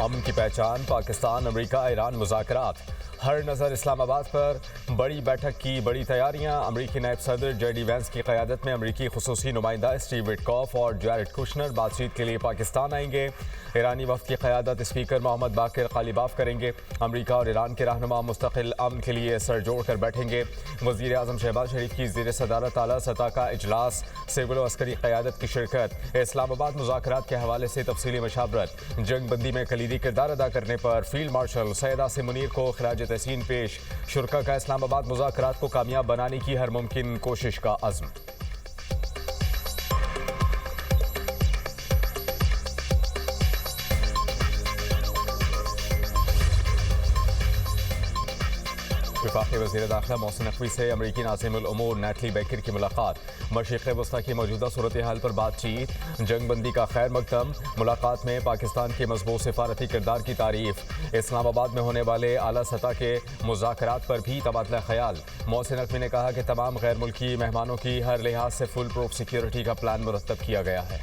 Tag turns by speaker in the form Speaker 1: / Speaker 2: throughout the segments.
Speaker 1: अमन की पहचान Pakistan, America, Iran मुज़ाकरात। हर नज़र इस्लामाबाद पर। बड़ी बैठक की बड़ी तैयारियां। अमेरिकी नायब सदर जेडी वैंस की क़यादत में अमेरिकी खुसूसी नुमाइंदा स्टीव विटकॉफ और जैरेड कुशनर बातचीत के लिए पाकिस्तान आएंगे। ईरानी वफ़द की क़यादत स्पीकर मोहम्मद बाकिर क़ालिबाफ करेंगे। अमेरिका और ईरान के रहनुमा मुस्तक़िल अमन के लिए सर जोड़ कर बैठेंगे। वज़ीर आज़म शहबाज शरीफ की ज़ेर सदारत आला सतह का इजलास, सिविल व अस्करी क़यादत की शिरकत। इस्लामाबाद मुज़ाकरात के हवाले से तफसीली मशावरत। जंग बंदी में कलीदी किरदार अदा करने पर फील्ड मार्शल सैयद आसिम मुनीर को खिराज तहसीन पेश। शुरा का इस्लामाबाद मुज़ाकरात को कामयाब बनाने की हर मुमकिन कोशिश का अज़्म। वफाकी वज़ीर दाखिला मोहसिन नकवी से अमरीकी नाज़िमुल उमूर नेटली बेकर की मुलाकात। मशरिक़ वस्ता की मौजूदा सूरत हाल पर बातचीत। जंग बंदी का खैर मकदम। मुलाकात में पाकिस्तान के मजबूत सिफारती किरदार की तारीफ। इस्लामाबाद में होने वाले आला सतह के मुज़ाकरात पर भी तबादला ख्याल। मोहसिन नकवी ने कहा कि तमाम गैर मुल्की मेहमानों की हर लिहाज से फुल प्रूफ सिक्योरिटी का प्लान मुरतब किया गया है।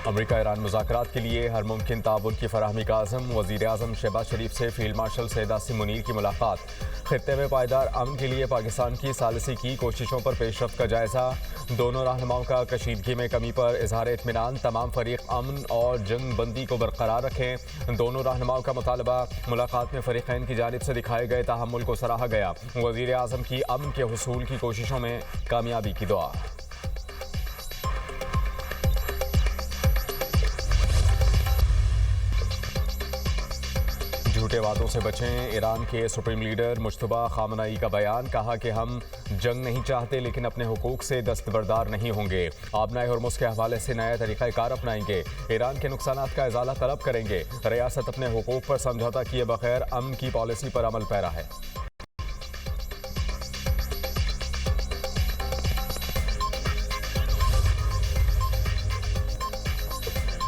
Speaker 1: अमेरिका ईरान मुज़ाकरात के लिए हर मुमकिन ताउन की फराहमी का आज़म। वज़ीर आज़म शहबाज शरीफ से फील्ड मार्शल सैयद आसिम मुनीर की मुलाकात। खित्ते में पायदार अमन के लिए पाकिस्तान की सालिसी की कोशिशों पर पेशरफ्त का जायज़ा। दोनों रहनुमाओं का कशीदगी में कमी पर इजहार इत्मीनान। तमाम फरीक अमन और जंग बंदी को बरकरार रखें। दोनों रहनुमाओं का मुतालबा। मुलाकात में फरीक़ैन की जानिब से दिखाए गए तहम्मुल को सराहा गया। वज़ीर आज़म की अमन के हुसूल की कोशिशों में कामयाबी की दुआ। झूठे वादों से बचें। ईरान के सुप्रीम लीडर मुश्तबा खामनई का बयान। कहा कि हम जंग नहीं चाहते लेकिन अपने हुकूक से दस्तबरदार नहीं होंगे। आबनाए हुर्मुज़ के हवाले से नया तरीक़ाकार अपनाएंगे। ईरान के नुकसानात का इजाला तलब करेंगे। रियासत अपने हुकूक पर समझौता किए बगैर अमन की पॉलिसी पर अमल पैरा है।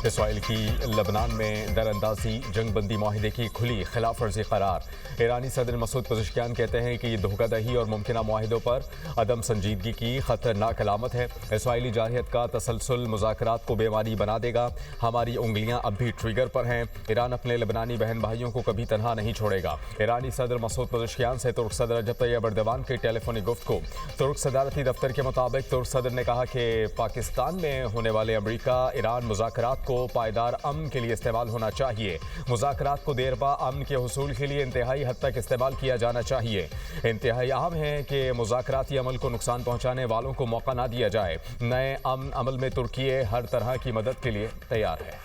Speaker 1: इसराइल की लबनान में दरअंदाजी। जंग बंदी माहिदे की खुली खिलाफ वर्जी करार। ईरानी सदर मसूद पज़ेश्कियान कहते हैं कि ये धोखादही और मुमकिना माहिदों पर अदम संजीदगी की खतरनाक अलामत है। इसराइली जारहियत का तसलसल मुज़ाकरात को बेमानी बना देगा। हमारी उंगलियां अब भी ट्रिगर पर हैं। ईरान अपने लबनानी बहन भाइयों को कभी तनहा नहीं छोड़ेगा। ईरानी सदर मसूद पज़ेश्कियान से तुर्क सदर रजब तैयब एर्दोगान के टेलीफोनिक गुफ्तगू। तुर्क सदारती दफ्तर के मुताबिक तुर्क सदर ने कहा कि पाकिस्तान में होने वाले अमरीका ईरान मुज़ाकरात को पायदार अमन के लिए इस्तेमाल होना चाहिए। मुज़ाकरात को देरपा अमन के हुसूल के लिए इंतहाई हद तक इस्तेमाल किया जाना चाहिए। इंतहाई अहम है कि मुज़ाकराती अमल को नुकसान पहुंचाने वालों को मौका ना दिया जाए। नए अमन अमल में तुर्की हर तरह की मदद के लिए तैयार है।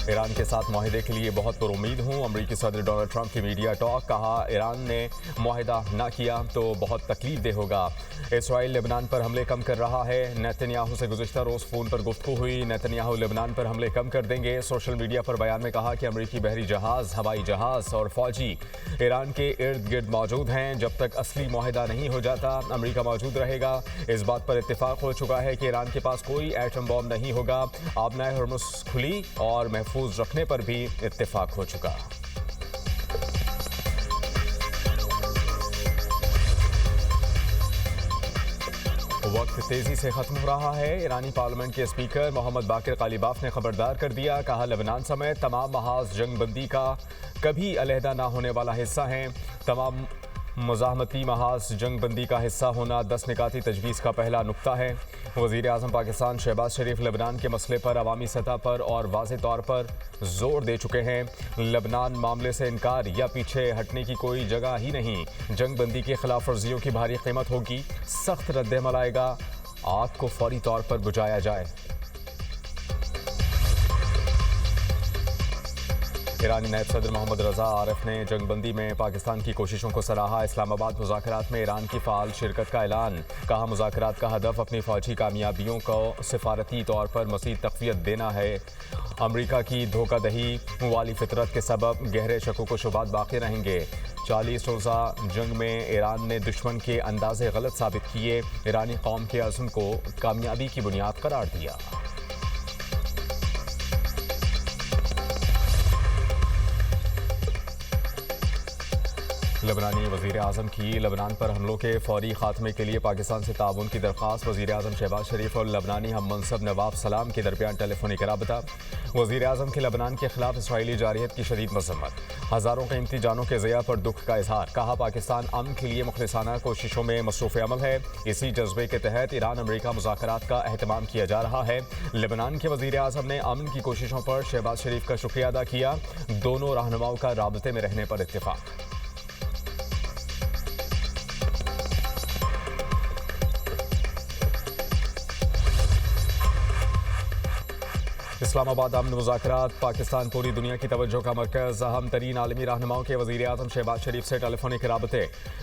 Speaker 1: ईरान के साथ माहिदे के लिए बहुत पुरुमीद हूँ। अमरीकी सदर डोनाल्ड ट्रंप की मीडिया टॉक। कहा ईरान ने माहिदा ना किया तो बहुत तकलीफ दे होगा। इसराइल लेबनान पर हमले कम कर रहा है। नेतन्याहू से गुज़िश्ता रोज़ फ़ोन पर गुफ्तगू हुई। नेतन्याहू लेबनान पर हमले कम कर देंगे। सोशल मीडिया पर बयान में कहा कि अमरीकी बहरी जहाज़, हवाई जहाज़ और फौजी ईरान के इर्द गिर्द मौजूद हैं। जब तक असली माहिदा नहीं हो जाता अमरीका मौजूद रहेगा। इस बात पर इत्तेफाक हो चुका है कि ईरान के पास कोई एटम बॉम्ब नहीं होगा। आबनाए हुर्मुज़ खुली और महफूज रखने पर भी इत्तेफाक हो चुका। वक्त तेजी से खत्म हो रहा है। ईरानी पार्लियामेंट के स्पीकर मोहम्मद बाकिर क़ालिबाफ ने खबरदार कर दिया। कहा लेबनान समेत तमाम महाज जंग बंदी का कभी अलहदा ना होने वाला हिस्सा हैं। तमाम मुज़ाहमती महाज जंग बंदी का हिस्सा होना 10 निकाती तजवीज़ का पहला नुक्ता है। वज़ीर आज़म पाकिस्तान शहबाज शरीफ लेबनान के मसले पर अवामी सतह पर और वाज़ेह तौर पर जोर दे चुके हैं। लेबनान मामले से इनकार या पीछे हटने की कोई जगह ही नहीं। जंग बंदी की खिलाफ वर्जियों की भारी कीमत होगी। सख्त रद्द-ए-अमल आएगा। आग को फौरी तौर पर बुझाया जाए। ईरानी नायब सदर मोहम्मद रज़ा आरिफ ने जंगबंदी में पाकिस्तान की कोशिशों को सराहा। इस्लामाबाद मुज़ाकरात में ईरान की फ़ाल शिरकत का ऐलान। कहा मुज़ाकरात का हदफ अपनी फ़ौजी कामयाबियों को सिफारती तौर पर मज़ीद तक़वियत देना है। अमरीका की धोखादही वाली फितरत के सबब गहरे शकों को शुबात बाकी रहेंगे। 40 रोज़ा जंग में ईरान ने दुश्मन के अंदाज़े गलत साबित किए। ईरानी कौम के अज़्म को कामयाबी की बुनियाद करार दिया। लेबनानी वज़ीर आज़म की लेबनान पर हमलों के फौरी खात्मे के लिए पाकिस्तान से ताउन की दरख्वास्त। वज़ीर आज़म शहबाज शरीफ और लेबनानी हम मनसब नवाब सलाम के दरमियान टेलीफोनिक राबता। वज़ीर आज़म के लेबनान के खिलाफ इसराइली जारियत की शदीद मजम्मत। हज़ारों कीमती जानों के ज़िया पर दुख का इजहार। कहा पाकिस्तान अमन के लिए मुखलिसाना कोशिशों में मसरूफ़ अमल है। इसी जज्बे के तहत ईरान अमरीका मुज़ाकरात का एहतमाम किया जा रहा है। लेबनान के वज़ीर आज़म ने अमन की कोशिशों पर शहबाज शरीफ का शुक्रिया अदा किया। दोनों रहनुमाओं का राबते में रहने पर इत्तेफाक। इस्लामाबाद अमन मुज़ाकरात। पाकिस्तान पूरी दुनिया की तवज्जो का मरकज़। अहम तरीन आलमी रहनुमाओं के वज़ीर आज़म शहबाज शरीफ से टेलीफोनिक राबते।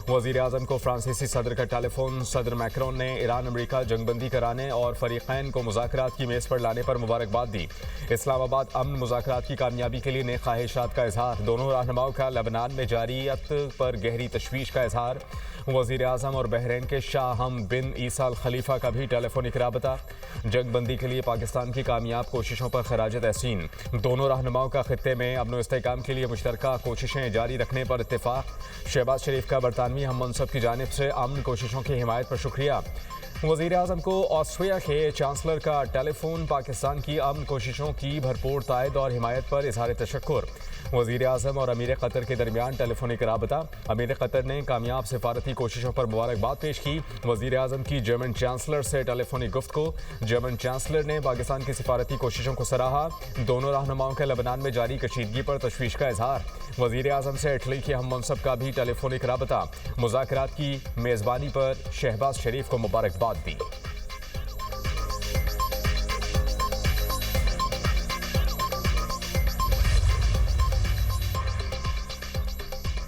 Speaker 1: वज़ीर आज़म को फ्रांसीसी सदर का टेलीफोन। सदर मैक्रोन ने ईरान अमरीका जंगबंदी कराने और फरीक़ैन को मुज़ाकरात की मेज़ पर लाने पर मुबारकबाद दी। इस्लामाबाद अमन मुज़ाकरात की कामयाबी के लिए नेक ख्वाहिशात का इजहार। दोनों रहनुमाओं का लेबनान में जारियत पर गहरी तशवीश का इजहार। वज़ीर आज़म और बहरीन के शाह हम बिन ईसा अल खलीफा का भी टेलीफोनिक राबता। जंगबंदी के लिए पाकिस्तान की कामयाब कोशिशों पर खराज तहसीन। दोनों रहनुमाओं का खित्ते में अमन व इस्तेहकाम के लिए मुश्तरका कोशिशें जारी रखने पर इत्तेफाक। शहबाज शरीफ का बरतानवी हम मनसब की जानिब से अमन कोशिशों की हिमायत पर शुक्रिया। वज़ीर आज़म को ऑस्ट्रिया के चांसलर का टेलीफोन। पाकिस्तान की अमन कोशिशों की भरपूर तायद और हिमायत पर इजहार तशक्कुर। वज़ीर आज़म और अमीर कतर के दरमियान टेलीफोनिक राबता। अमीर कतर ने कामयाब सिफारती कोशिशों पर मुबारकबाद पेश की। वज़ीर आज़म की जर्मन चांसलर से टेलीफोनिक गुफ्तगू। जर्मन चांसलर ने पाकिस्तान की सिफारती कोशिशों को सराहा। दोनों रहनुमाओं के लेबनान में जारी कशीदगी पर तशवीश का इजहार। वज़ीर आज़म से इटली के हम मनसब का भी टेलीफोनिक राबता। मुज़ाकरात की मेज़बानी पर शहबाज शरीफ को मुबारकबाद दी।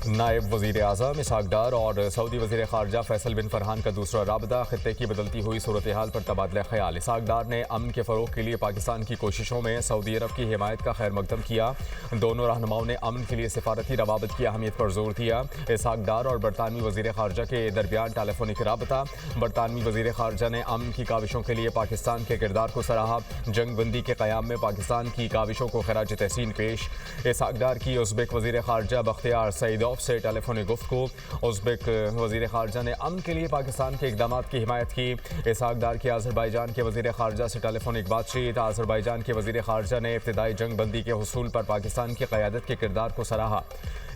Speaker 1: नायब वज़ीर आज़म इसहाक डार और सऊदी वज़ीर ख़ारजा फैसल बिन फरहान का दूसरा राबता। खित्ते की बदलती हुई सूरत हाल पर तबादला ख्याल। इसहाक डार ने अमन के फ़रोग़ के लिए पाकिस्तान की कोशिशों में सऊदी अरब की हिमायत का खैर मकदम किया। दोनों रहनुमाओं ने अमन के लिए सिफारती रवाबत की अहमियत पर जोर दिया। इसहाक डार और बरतानवी वज़ीर ख़ारजा के दरमियान टेलीफोनिक राबता। बरतानवी वज़ीर ख़ारजा ने अमन की काविशों के लिए पाकिस्तान के किरदार को सराहा। जंगबंदी के क़याम में पाकिस्तान की काविशों को खराज तहसीन पेश। इसहाक डार की उज़्बेक वज़ीर ख़ारजा बख्तियार सईदोव से टेलीफोनिक गुफ्तगू। उज़्बेक वज़ीर ख़ारजा ने अमन के लिए पाकिस्तान के इक़दामात की हिमायत की। इसहाक डार की आज़रबाईजान के वज़ीर ख़ारजा से टेलीफोनिक बातचीत। आज़रबाईजान के वज़ीर ख़ारजा ने इब्तिदाई जंग बंदी के हुसूल पर पाकिस्तान की क़यादत के किरदार को सराहा।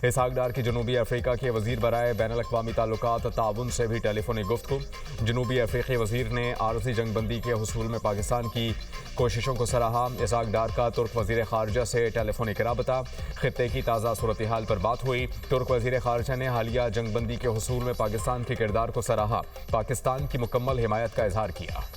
Speaker 1: इसहाक डार की जनूबी अफ्रीका के वज़ीर बराए बैनुल अक़वामी ताल्लुकात ताउन से भी टेलीफोनिक गुफ्तगू। जनूबी अफ्रीकी वज़ीर ने आरज़ी जंग बंदी के हुसूल में पाकिस्तान की कोशिशों को सराहा। इसहाक डार का तुर्क वज़ीर ख़ारजा से टेलीफोनिक राबता। खित्ते की ताज़ा सूरत हाल पर बात हुई। तुर्क वज़ीर ख़ारजा ने हालिया जंग बंदी के हुसूल में पाकिस्तान के किरदार को सराहा। पाकिस्तान की मुकम्मल हिमायत का इजहार किया।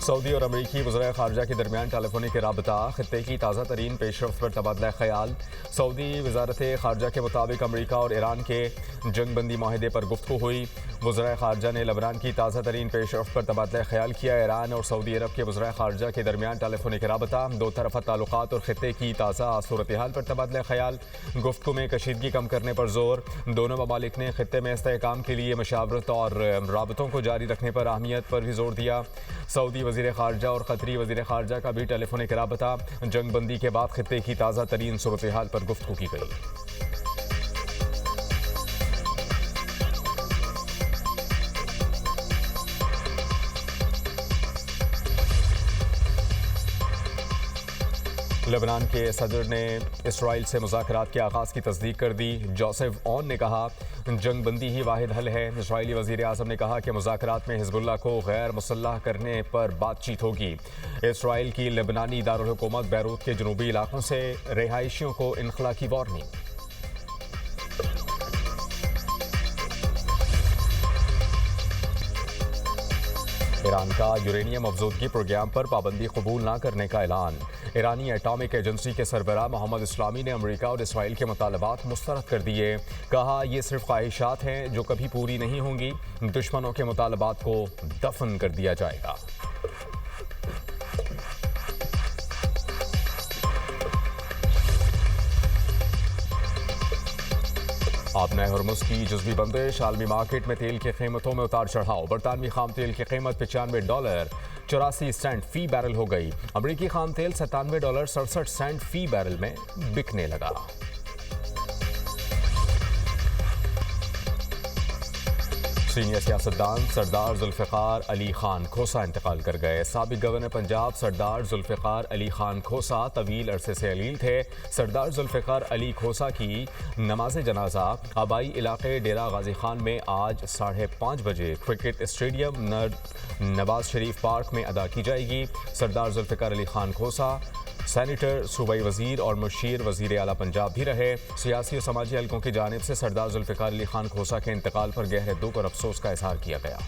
Speaker 1: सऊदी और अमरीकी वज़ीर ख़ारजा के दरमियान टेलीफोनिक राबता। खित्ते की ताज़ा तरीन पेशरफ्त पर तबादला ख्याल। सऊदी वज़ारत ख़ारजा के मुताबिक अमरीका और ईरान के जंगबंदी माहिदे पर गुफ्तगू हुई। वज़ीर ख़ारजा ने लेबनान की ताज़ा तरीन पेशरफ्त पर तबादला ख्याल किया। ईरान और सऊदी अरब के वज़ीर ख़ारजा के दरमियान टेलीफोनिक राबता। दो तरफ़ा ताल्लुकात और खित्ते की ताज़ा सूरत हाल पर तबादला ख्याल। गुफ्तगू में कशीदगी कम करने पर जोर। दोनों ममालिक ने खित्ते में इस्तेहकाम के लिए मशावरत और राबतों को जारी रखने पर अहमियत पर भी जोर दिया। सऊदी वज़ीर ख़ारजा और क़तरी वज़ीर ख़ारजा का भी टेलीफोनिक राबता। जंगबंदी के बाद खित्ते की ताज़ा तरीन सूरत हाल पर गुफ्तगू की गई। लेबनान के सदर ने इसराइल से मुज़ाकरात के आगाज़ की तस्दीक कर दी। जोसेफ ऑन ने कहा जंगबंदी ही वाहिद हल है। इसराइली वज़ीर आज़म ने कहा कि मुज़ाकरात में हिज़्बुल्लाह को गैर मुसल्लह करने पर बातचीत होगी। इसराइल की लेबनानी दारुल हुकूमत बैरूत के जनूबी इलाकों से रिहायशियों को इनखला की वार्निंग। ईरान का यूरेनियम अफजोदगी प्रोग्राम पर पाबंदी कबूल न करने का ऐलान। ईरानी एटॉमिक एजेंसी के सरबराह मोहम्मद इस्लामी ने अमेरिका और इसराइल के मुतालबात मुस्तरद कर दिए। कहा ये सिर्फ ख्वाहिशात हैं जो कभी पूरी नहीं होंगी। दुश्मनों के मुतालबात को दफन कर दिया जाएगा। आपने हरमुज़ की जुज़वी बंदिश। आलमी मार्केट में तेल की कीमतों में उतार चढ़ाव। बरतानवी खाम तेल की कीमत $95 84 सेंट फी बैरल हो गई। अमरीकी खाम तेल $97.67 फी बैरल में बिकने लगा। सीनियर सियासतदान सरदार जुल्फ़िकार अली खान खोसा इंतकाल कर गए। साबिक गवर्नर पंजाब सरदार जुल्फ़िकार अली खान खोसा तवील अरसे से अलील थे। सरदार जुल्फ़िकार अली खोसा की नमाज जनाजा आबाई इलाके डेरा गाजी खान में आज 5:30 बजे cricket stadium Nawaz Sharif park में अदा की जाएगी। सरदार जुल्फ़िकार अली खान खोसा सेनेटर, सूबाई वजीर और मुशीर वजीर आला पंजाब भी रहे। सियासी और समाजी हलकों की जानिब से सरदार जुल्फ़िकार अली खान खोसा के इंतकाल पर गहरे दुख और अफसोस का इजहार किया गया।